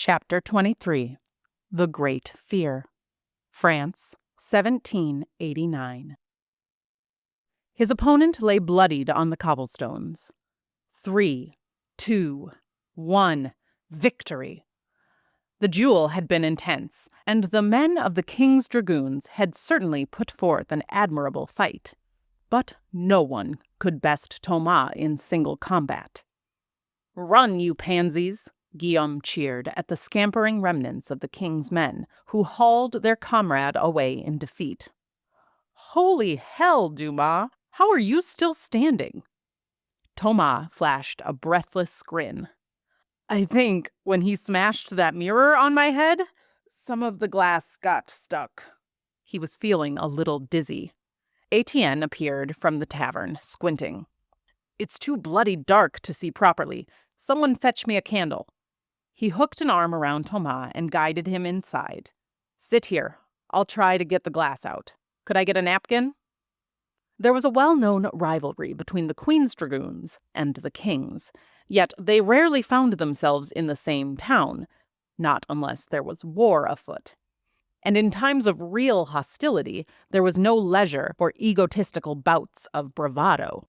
Chapter 23. The Great Fear. France, 1789. His opponent lay bloodied on the cobblestones. 3, 2, 1, victory! The duel had been intense, and the men of the King's Dragoons had certainly put forth an admirable fight. But no one could best Thomas in single combat. "Run, you pansies!" Guillaume cheered at the scampering remnants of the king's men, who hauled their comrade away in defeat. "Holy hell, Dumas! How are you still standing?" Thomas flashed a breathless grin. "I think when he smashed that mirror on my head, some of the glass got stuck." He was feeling a little dizzy. Etienne appeared from the tavern, squinting. "It's too bloody dark to see properly. Someone fetch me a candle." He hooked an arm around Thomas and guided him inside. "Sit here. I'll try to get the glass out. Could I get a napkin?" There was a well-known rivalry between the Queen's Dragoons and the King's, yet they rarely found themselves in the same town, not unless there was war afoot. And in times of real hostility, there was no leisure for egotistical bouts of bravado.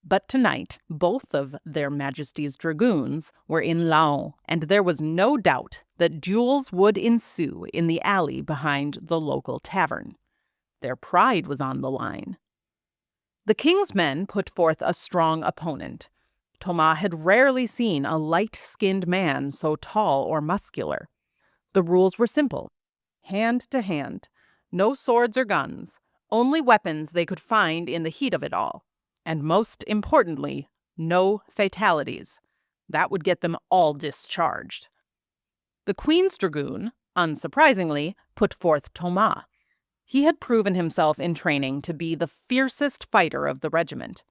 But tonight, both of their Majesties' dragoons were in Laon, and there was no doubt that duels would ensue in the alley behind the local tavern. Their pride was on the line. The king's men put forth a strong opponent. Thomas had rarely seen a light-skinned man so tall or muscular. The rules were simple. Hand to hand, no swords or guns, only weapons they could find in the heat of it all. And most importantly, no fatalities. That would get them all discharged. The Queen's Dragoon, unsurprisingly, put forth Thomas. He had proven himself in training to be the fiercest fighter of the regiment.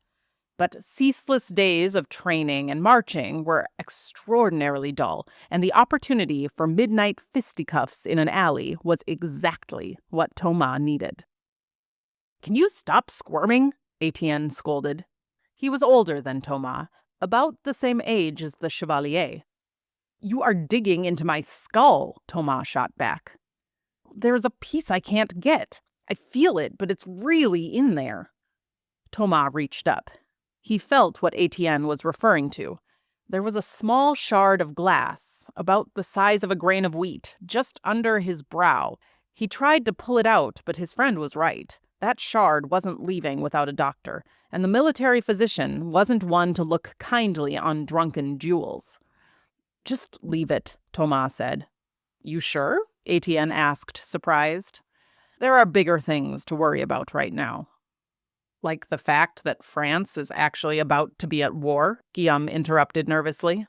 But ceaseless days of training and marching were extraordinarily dull, and the opportunity for midnight fisticuffs in an alley was exactly what Thomas needed. "Can you stop squirming?" Etienne scolded. He was older than Thomas, about the same age as the Chevalier. "You are digging into my skull," Thomas shot back. "There is a piece I can't get. I feel it, but it's really in there." Thomas reached up. He felt what Etienne was referring to. There was a small shard of glass, about the size of a grain of wheat, just under his brow. He tried to pull it out, but his friend was right. That shard wasn't leaving without a doctor, and the military physician wasn't one to look kindly on drunken duels. "Just leave it," Thomas said. "You sure?" Etienne asked, surprised. "There are bigger things to worry about right now." "Like the fact that France is actually about to be at war?" Guillaume interrupted nervously.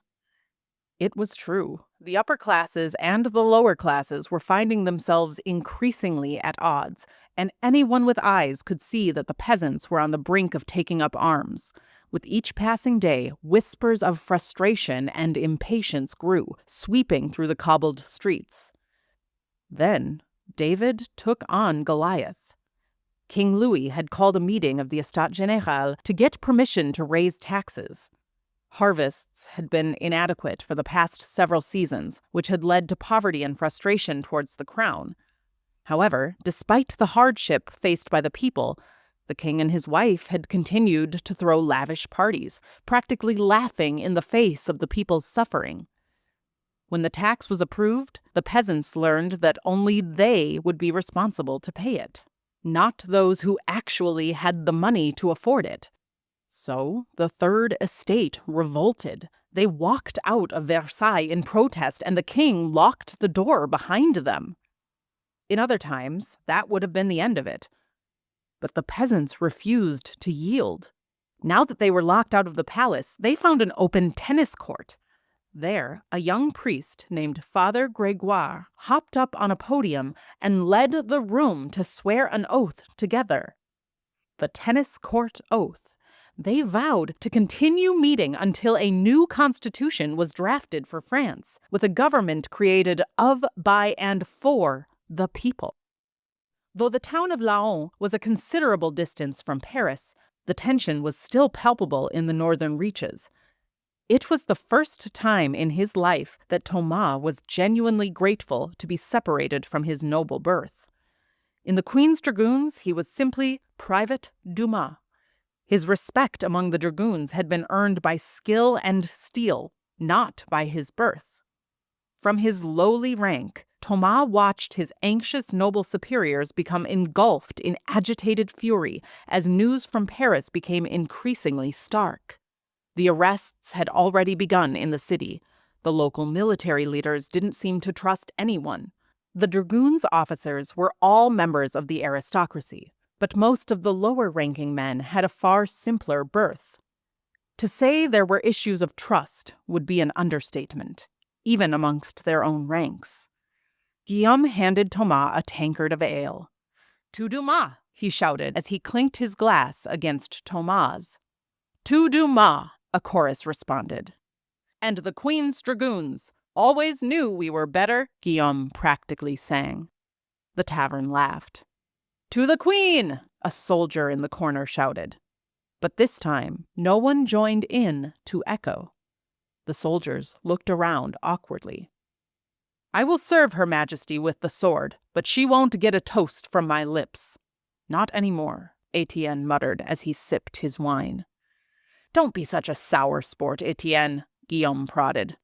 It was true. The upper classes and the lower classes were finding themselves increasingly at odds, and anyone with eyes could see that the peasants were on the brink of taking up arms. With each passing day, whispers of frustration and impatience grew, sweeping through the cobbled streets. Then David took on Goliath. King Louis had called a meeting of the Estates Générales to get permission to raise taxes. Harvests had been inadequate for the past several seasons, which had led to poverty and frustration towards the crown. However, despite the hardship faced by the people, the king and his wife had continued to throw lavish parties, practically laughing in the face of the people's suffering. When the tax was approved, the peasants learned that only they would be responsible to pay it, not those who actually had the money to afford it. So the Third Estate revolted. They walked out of Versailles in protest, and the king locked the door behind them. In other times, that would have been the end of it. But the peasants refused to yield. Now that they were locked out of the palace, they found an open tennis court. There, a young priest named Father Grégoire hopped up on a podium and led the room to swear an oath together. The tennis court oath. They vowed to continue meeting until a new constitution was drafted for France, with a government created of, by, and for the people. Though the town of Laon was a considerable distance from Paris, the tension was still palpable in the northern reaches. It was the first time in his life that Thomas was genuinely grateful to be separated from his noble birth. In the Queen's Dragoons, he was simply Private Dumas. His respect among the dragoons had been earned by skill and steel, not by his birth. From his lowly rank, Thomas watched his anxious noble superiors become engulfed in agitated fury as news from Paris became increasingly stark. The arrests had already begun in the city. The local military leaders didn't seem to trust anyone. The dragoons' officers were all members of the aristocracy, but most of the lower-ranking men had a far simpler birth. To say there were issues of trust would be an understatement, even amongst their own ranks. Guillaume handed Thomas a tankard of ale. "To Dumas," he shouted as he clinked his glass against Thomas'. "To Dumas," a chorus responded. "And the Queen's Dragoons always knew we were better," Guillaume practically sang. The tavern laughed. "To the Queen!" a soldier in the corner shouted. But this time, no one joined in to echo. The soldiers looked around awkwardly. "I will serve Her Majesty with the sword, but she won't get a toast from my lips." "Not anymore," Etienne muttered as he sipped his wine. "Don't be such a sour sport, Etienne," Guillaume prodded.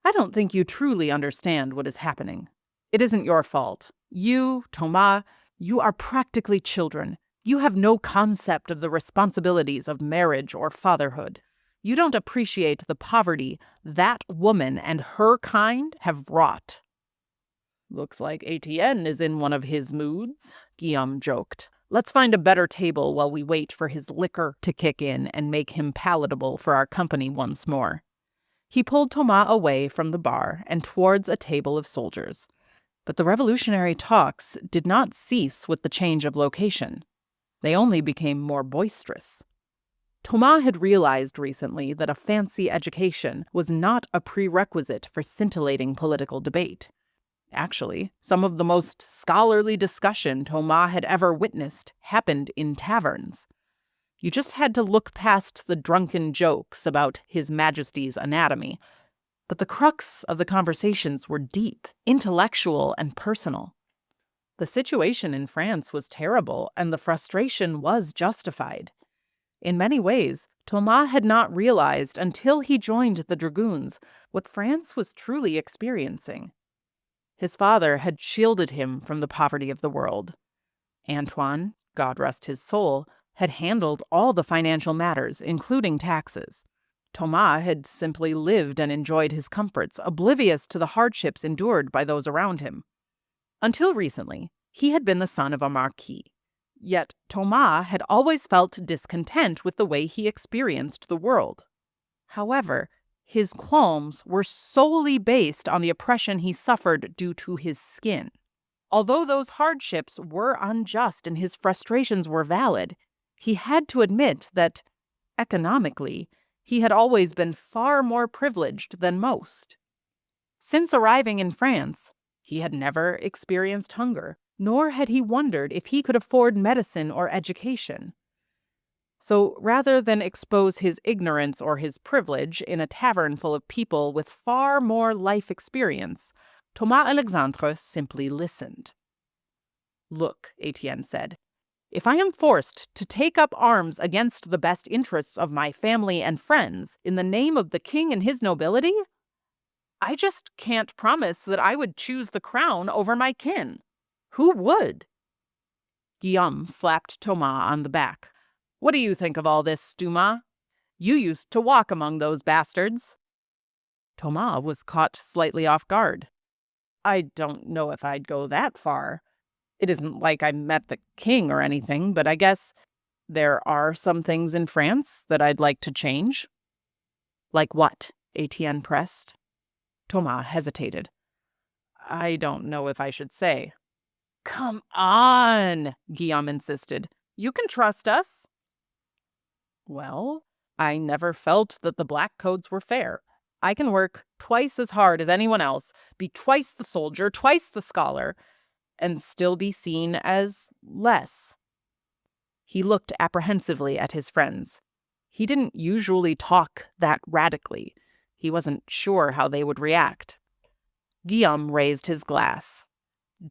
"I don't think you truly understand what is happening. It isn't your fault. You, Thomas, you are practically children. You have no concept of the responsibilities of marriage or fatherhood. You don't appreciate the poverty that woman and her kind have wrought." "Looks like Etienne is in one of his moods," Guillaume joked. "Let's find a better table while we wait for his liquor to kick in and make him palatable for our company once more." He pulled Thomas away from the bar and towards a table of soldiers. But the revolutionary talks did not cease with the change of location. They only became more boisterous. Thomas had realized recently that a fancy education was not a prerequisite for scintillating political debate. Actually, some of the most scholarly discussion Thomas had ever witnessed happened in taverns. You just had to look past the drunken jokes about His Majesty's anatomy. But the crux of the conversations were deep, intellectual, and personal. The situation in France was terrible, and the frustration was justified. In many ways, Thomas had not realized until he joined the dragoons what France was truly experiencing. His father had shielded him from the poverty of the world. Antoine, God rest his soul, had handled all the financial matters, including taxes. Thomas had simply lived and enjoyed his comforts, oblivious to the hardships endured by those around him. Until recently, he had been the son of a marquis. Yet Thomas had always felt discontent with the way he experienced the world. However, his qualms were solely based on the oppression he suffered due to his skin. Although those hardships were unjust and his frustrations were valid, he had to admit that, economically, he had always been far more privileged than most. Since arriving in France, he had never experienced hunger, nor had he wondered if he could afford medicine or education. So rather than expose his ignorance or his privilege in a tavern full of people with far more life experience, Thomas Alexandre simply listened. "Look," Etienne said, "if I am forced to take up arms against the best interests of my family and friends in the name of the king and his nobility, I just can't promise that I would choose the crown over my kin. Who would?" Guillaume slapped Thomas on the back. "What do you think of all this, Dumas? You used to walk among those bastards." Thomas was caught slightly off guard. "I don't know if I'd go that far. It isn't like I met the king or anything, but I guess there are some things in France that I'd like to change." "Like what?" Etienne pressed. Thomas hesitated. "I don't know if I should say." "Come on," Guillaume insisted. "You can trust us." "Well, I never felt that the black codes were fair. I can work twice as hard as anyone else, be twice the soldier, twice the scholar, and still be seen as less." He looked apprehensively at his friends. He didn't usually talk that radically, He wasn't sure how they would react. Guillaume raised his glass.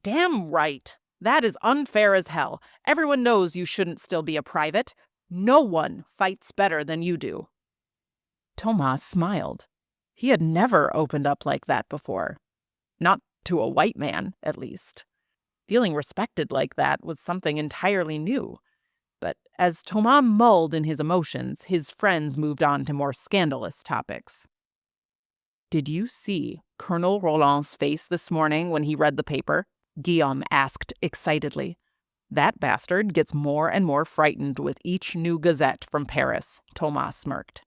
"Damn right! That is unfair as hell. Everyone knows you shouldn't still be a private. No one fights better than you do." Thomas smiled. He had never opened up like that before. Not to a white man, at least. Feeling respected like that was something entirely new. But as Thomas mulled in his emotions, his friends moved on to more scandalous topics. "Did you see Colonel Roland's face this morning when he read the paper?" Guillaume asked excitedly. "That bastard gets more and more frightened with each new gazette from Paris," Thomas smirked.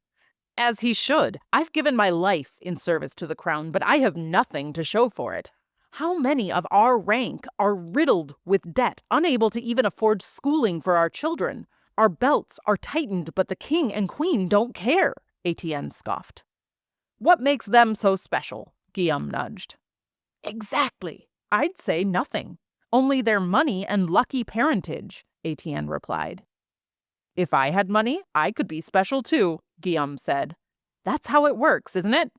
"As he should. I've given my life in service to the crown, but I have nothing to show for it. How many of our rank are riddled with debt, unable to even afford schooling for our children? Our belts are tightened, but the king and queen don't care," Etienne scoffed. "What makes them so special?" Guillaume nudged. "Exactly. I'd say nothing. Only their money and lucky parentage," Etienne replied. "If I had money, I could be special too," Guillaume said. "That's how it works, isn't it?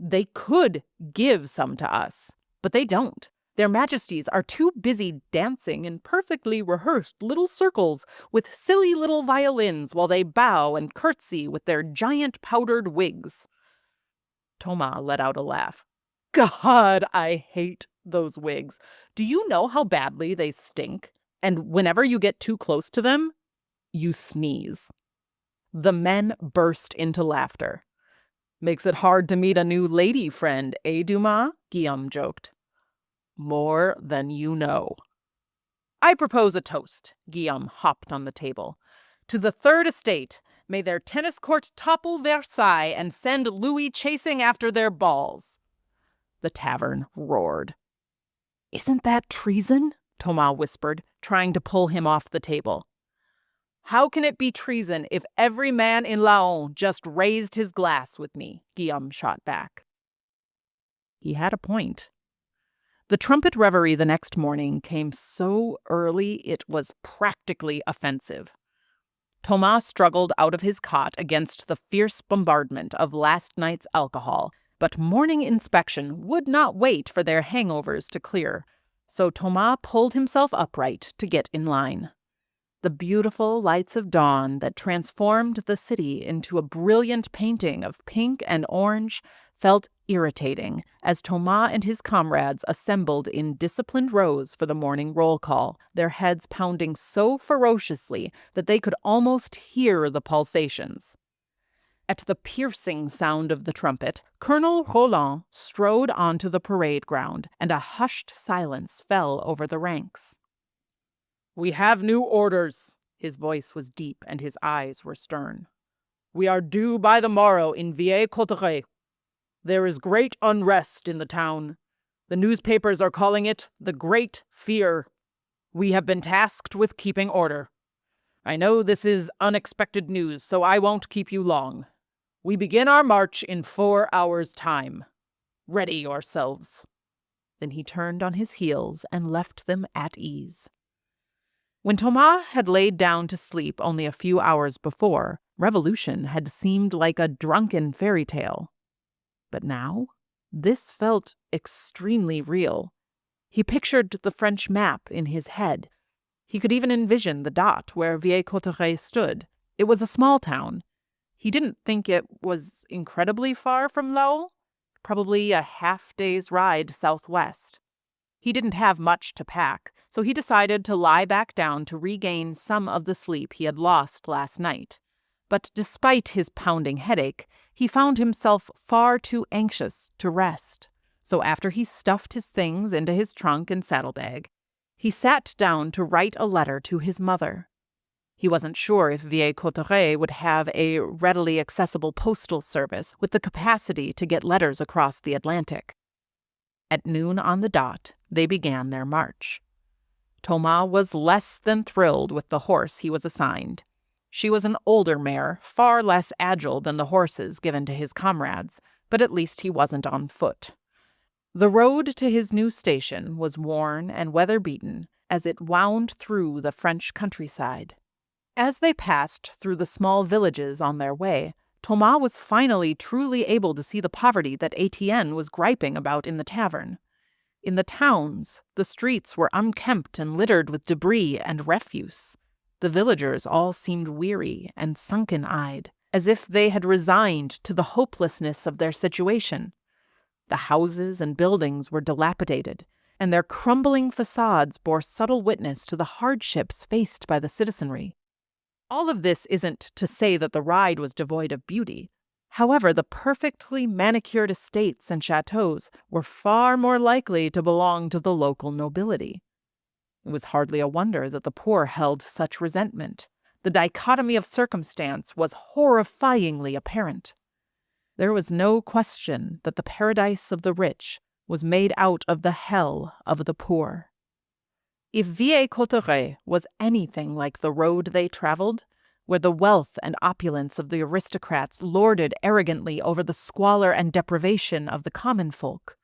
They could give some to us, but they don't. Their majesties are too busy dancing in perfectly rehearsed little circles with silly little violins while they bow and curtsy with their giant powdered wigs." Thomas let out a laugh. "God, I hate those wigs. Do you know how badly they stink? And whenever you get too close to them, you sneeze." The men burst into laughter. "Makes it hard to meet a new lady friend, eh, Dumas?" Guillaume joked. "More than you know." "I propose a toast." Guillaume hopped on the table. "To the Third Estate. May their tennis court topple Versailles and send Louis chasing after their balls." The tavern roared. "Isn't that treason?" Thomas whispered, trying to pull him off the table. "How can it be treason if every man in Laon just raised his glass with me?" Guillaume shot back. He had a point. The trumpet reverie the next morning came so early it was practically offensive. Thomas struggled out of his cot against the fierce bombardment of last night's alcohol, but morning inspection would not wait for their hangovers to clear, so Thomas pulled himself upright to get in line. The beautiful lights of dawn that transformed the city into a brilliant painting of pink and orange felt irritating as Thomas and his comrades assembled in disciplined rows for the morning roll call, their heads pounding so ferociously that they could almost hear the pulsations. At the piercing sound of the trumpet, Colonel Roland strode onto the parade ground, and a hushed silence fell over the ranks. "We have new orders." His voice was deep and his eyes were stern. "We are due by the morrow in Vieille-Cotterêts. There is great unrest in the town. The newspapers are calling it the Great Fear. We have been tasked with keeping order. I know this is unexpected news, so I won't keep you long. We begin our march in 4 hours' time. Ready yourselves." Then he turned on his heels and left them at ease. When Thomas had laid down to sleep only a few hours before, revolution had seemed like a drunken fairy tale. But now, this felt extremely real. He pictured the French map in his head. He could even envision the dot where Vieille-Cotterêts stood. It was a small town. He didn't think it was incredibly far from Laon, probably a half-day's ride southwest. He didn't have much to pack, so he decided to lie back down to regain some of the sleep he had lost last night. But despite his pounding headache, he found himself far too anxious to rest. So after he stuffed his things into his trunk and saddlebag, he sat down to write a letter to his mother. He wasn't sure if Vieille-Cotterêts would have a readily accessible postal service with the capacity to get letters across the Atlantic. At noon on the dot, they began their march. Thomas was less than thrilled with the horse he was assigned. She was an older mare, far less agile than the horses given to his comrades, but at least he wasn't on foot. The road to his new station was worn and weather-beaten as it wound through the French countryside. As they passed through the small villages on their way, Thomas was finally truly able to see the poverty that Etienne was griping about in the tavern. In the towns, the streets were unkempt and littered with debris and refuse. The villagers all seemed weary and sunken-eyed, as if they had resigned to the hopelessness of their situation. The houses and buildings were dilapidated, and their crumbling facades bore subtle witness to the hardships faced by the citizenry. All of this isn't to say that the ride was devoid of beauty. However, the perfectly manicured estates and chateaux were far more likely to belong to the local nobility. It was hardly a wonder that the poor held such resentment. The dichotomy of circumstance was horrifyingly apparent. There was no question that the paradise of the rich was made out of the hell of the poor. If Villers-Cotterêts was anything like the road they traveled, where the wealth and opulence of the aristocrats lorded arrogantly over the squalor and deprivation of the common folk,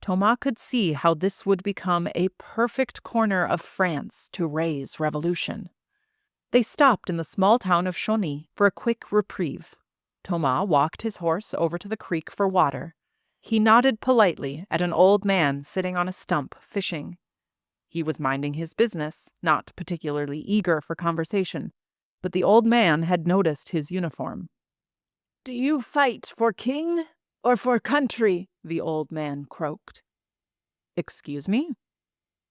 Thomas could see how this would become a perfect corner of France to raise revolution. They stopped in the small town of Chauny for a quick reprieve. Thomas walked his horse over to the creek for water. He nodded politely at an old man sitting on a stump fishing. He was minding his business, not particularly eager for conversation, but the old man had noticed his uniform. "Do you fight for king or for country?" the old man croaked. "Excuse me?"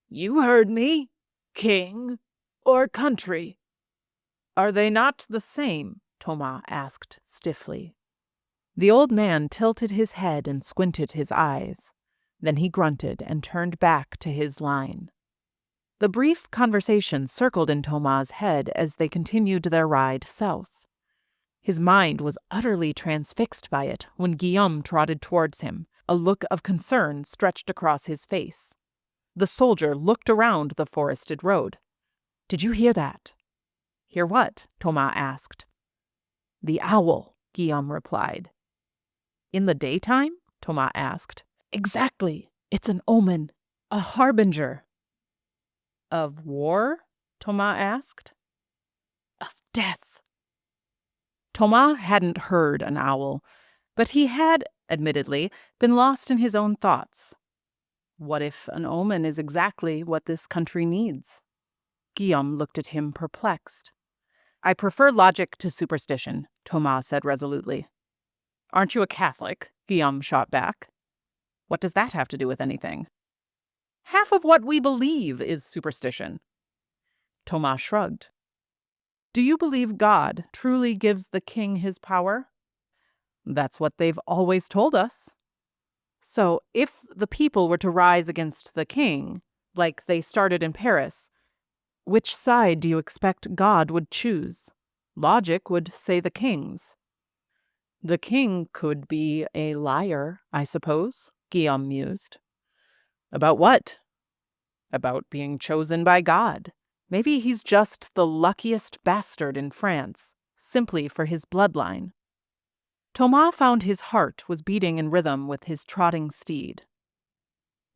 "You heard me. King or country?" "Are they not the same?" Thomas asked stiffly. The old man tilted his head and squinted his eyes. Then he grunted and turned back to his line. The brief conversation circled in Thomas's head as they continued their ride south. His mind was utterly transfixed by it when Guillaume trotted towards him, a look of concern stretched across his face. The soldier looked around the forested road. "Did you hear that?" "Hear what?" Thomas asked. "The owl," Guillaume replied. "In the daytime?" Thomas asked. "Exactly. It's an omen. A harbinger." "Of war?" Thomas asked. "Of death." Thomas hadn't heard an owl, but he had, admittedly, been lost in his own thoughts. What if an omen is exactly what this country needs? Guillaume looked at him perplexed. "I prefer logic to superstition," Thomas said resolutely. "Aren't you a Catholic?" Guillaume shot back. "What does that have to do with anything?" "Half of what we believe is superstition." Thomas shrugged. "Do you believe God truly gives the king his power?" "That's what they've always told us." "So if the people were to rise against the king, like they started in Paris, which side do you expect God would choose? Logic would say the king's." "The king could be a liar, I suppose," Guillaume mused. "About what?" "About being chosen by God. Maybe he's just the luckiest bastard in France, simply for his bloodline." Thomas found his heart was beating in rhythm with his trotting steed.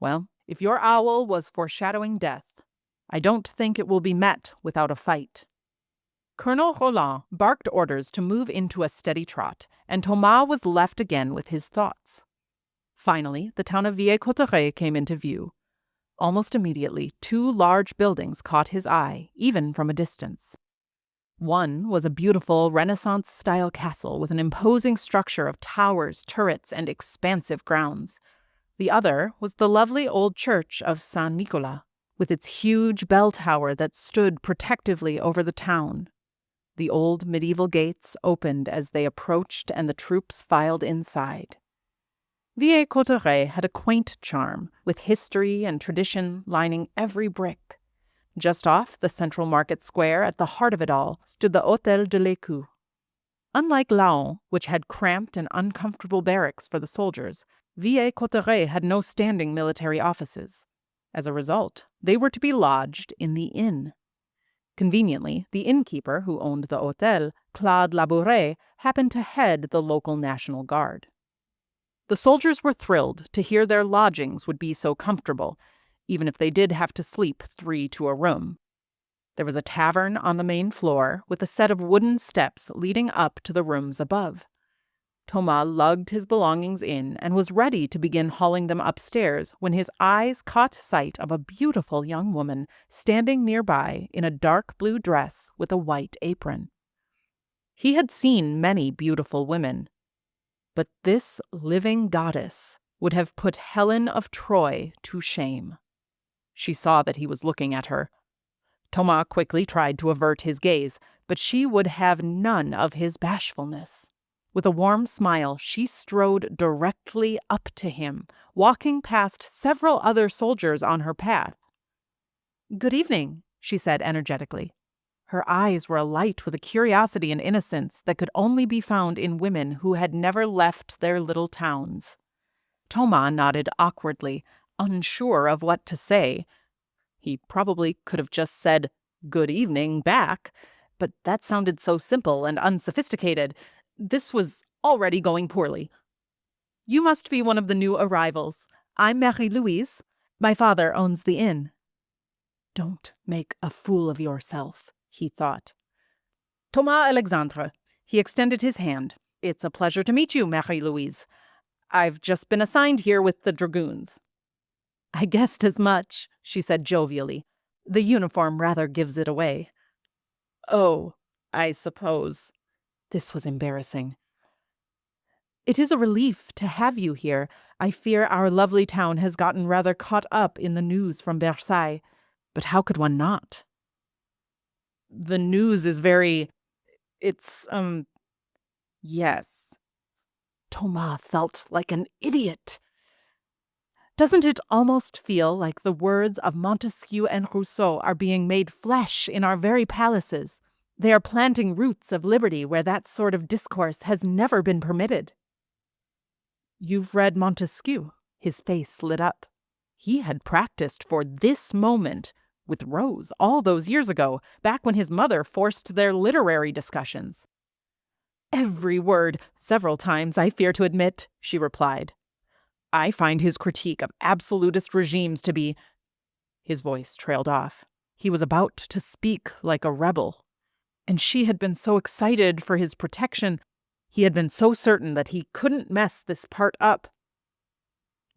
"Well, if your owl was foreshadowing death, I don't think it will be met without a fight." Colonel Roland barked orders to move into a steady trot, and Thomas was left again with his thoughts. Finally, the town of Villers-Cotterêts came into view. Almost immediately, two large buildings caught his eye, even from a distance. One was a beautiful Renaissance-style castle with an imposing structure of towers, turrets, and expansive grounds. The other was the lovely old church of Saint-Nicolas, with its huge bell tower that stood protectively over the town. The old medieval gates opened as they approached and the troops filed inside. Villers-Cotterêts had a quaint charm, with history and tradition lining every brick. Just off the central market square at the heart of it all stood the Hôtel de l'Écu. Unlike Laon, which had cramped and uncomfortable barracks for the soldiers, Villers-Cotterêts had no standing military offices. As a result, they were to be lodged in the inn. Conveniently, the innkeeper who owned the hôtel, Claude Labouret, happened to head the local National Guard. The soldiers were thrilled to hear their lodgings would be so comfortable, even if they did have to sleep 3 to a room. There was a tavern on the main floor with a set of wooden steps leading up to the rooms above. Thomas lugged his belongings in and was ready to begin hauling them upstairs when his eyes caught sight of a beautiful young woman standing nearby in a dark blue dress with a white apron. He had seen many beautiful women, but this living goddess would have put Helen of Troy to shame. She saw that he was looking at her. Thomas quickly tried to avert his gaze, but she would have none of his bashfulness. With a warm smile, she strode directly up to him, walking past several other soldiers on her path. "Good evening," she said energetically. Her eyes were alight with a curiosity and innocence that could only be found in women who had never left their little towns. Thomas nodded awkwardly, unsure of what to say. He probably could have just said, "Good evening," back, but that sounded so simple and unsophisticated. This was already going poorly. "You must be one of the new arrivals. I'm Marie-Louise. My father owns the inn." "Don't make a fool of yourself," he thought. "Thomas Alexandre." He extended his hand. "It's a pleasure to meet you, Marie-Louise. I've just been assigned here with the dragoons." "I guessed as much," she said jovially. "The uniform rather gives it away." "Oh, I suppose." This was embarrassing. "It is a relief to have you here. I fear our lovely town has gotten rather caught up in the news from Versailles. But how could one not?" "The news is it's, yes." Thomas felt like an idiot. "Doesn't it almost feel like the words of Montesquieu and Rousseau are being made flesh in our very palaces? They are planting roots of liberty where that sort of discourse has never been permitted." "You've read Montesquieu?" His face lit up. He had practiced for this moment with Rose all those years ago, back when his mother forced their literary discussions. "Every word, several times, I fear to admit," she replied. "I find his critique of absolutist regimes to be—" His voice trailed off. He was about to speak like a rebel. And she had been so excited for his protection. He had been so certain that he couldn't mess this part up.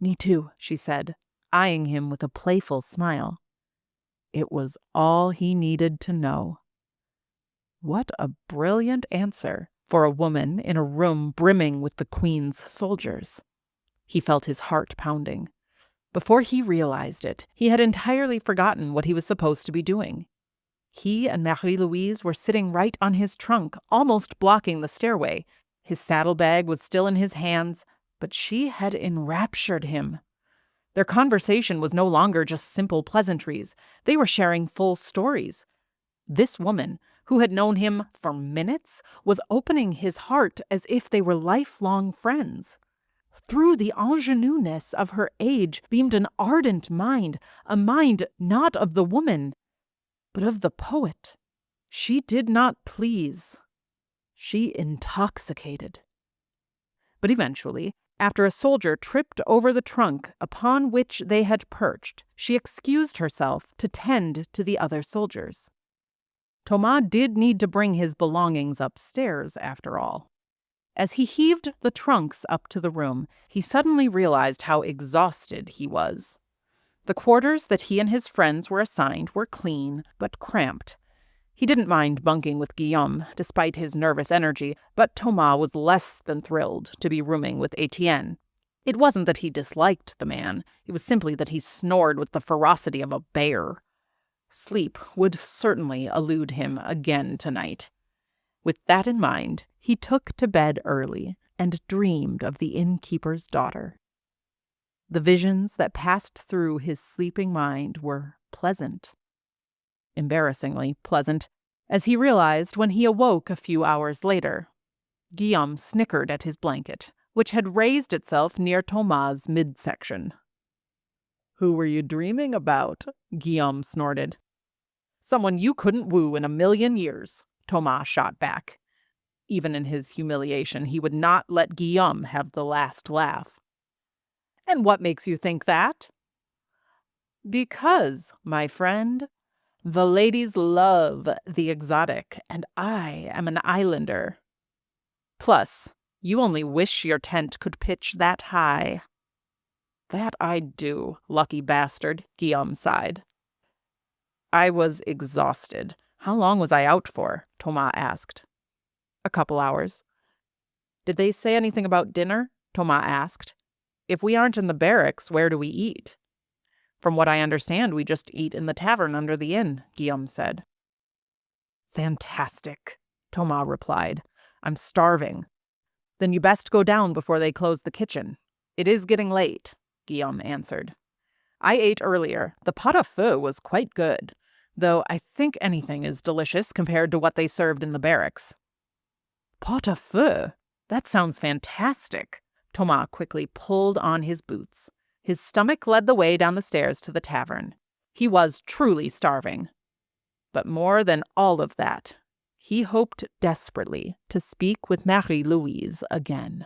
"Me too," she said, eyeing him with a playful smile. It was all he needed to know. What a brilliant answer for a woman in a room brimming with the Queen's soldiers. He felt his heart pounding. Before he realized it, he had entirely forgotten what he was supposed to be doing. He and Marie-Louise were sitting right on his trunk, almost blocking the stairway. His saddlebag was still in his hands, but she had enraptured him. Their conversation was no longer just simple pleasantries. They were sharing full stories. This woman, who had known him for minutes, was opening his heart as if they were lifelong friends. Through the ingenueness of her age beamed an ardent mind, a mind not of the woman, but of the poet. She did not please. She intoxicated. But eventually, after a soldier tripped over the trunk upon which they had perched, she excused herself to tend to the other soldiers. Thomas did need to bring his belongings upstairs, after all. As he heaved the trunks up to the room, he suddenly realized how exhausted he was. The quarters that he and his friends were assigned were clean, but cramped. He didn't mind bunking with Guillaume, despite his nervous energy, but Thomas was less than thrilled to be rooming with Etienne. It wasn't that he disliked the man, it was simply that he snored with the ferocity of a bear. Sleep would certainly elude him again tonight. With that in mind, he took to bed early and dreamed of the innkeeper's daughter. The visions that passed through his sleeping mind were pleasant. Embarrassingly pleasant, as he realized when he awoke a few hours later. Guillaume snickered at his blanket, which had raised itself near Thomas' midsection. "Who were you dreaming about?" Guillaume snorted. "Someone you couldn't woo in a million years," Thomas shot back. Even in his humiliation, he would not let Guillaume have the last laugh. "And what makes you think that?" "Because, my friend, the ladies love the exotic, and I am an islander. Plus, You only wish your tent could pitch that high. That I do, lucky bastard, Guillaume sighed. I was exhausted. How long was I out for? Thomas asked. A couple hours. Did they say anything about dinner? Thomas asked. If we aren't in the barracks, where do we eat? From what I understand, we just eat in the tavern under the inn, Guillaume said. Fantastic, Thomas replied. I'm starving. Then you best go down before they close the kitchen. It is getting late, Guillaume answered. I ate earlier. The pot au feu was quite good, though I think anything is delicious compared to what they served in the barracks. Pot au feu? That sounds fantastic. Thomas quickly pulled on his boots. His stomach led the way down the stairs to the tavern. He was truly starving. But more than all of that, he hoped desperately to speak with Marie-Louise again.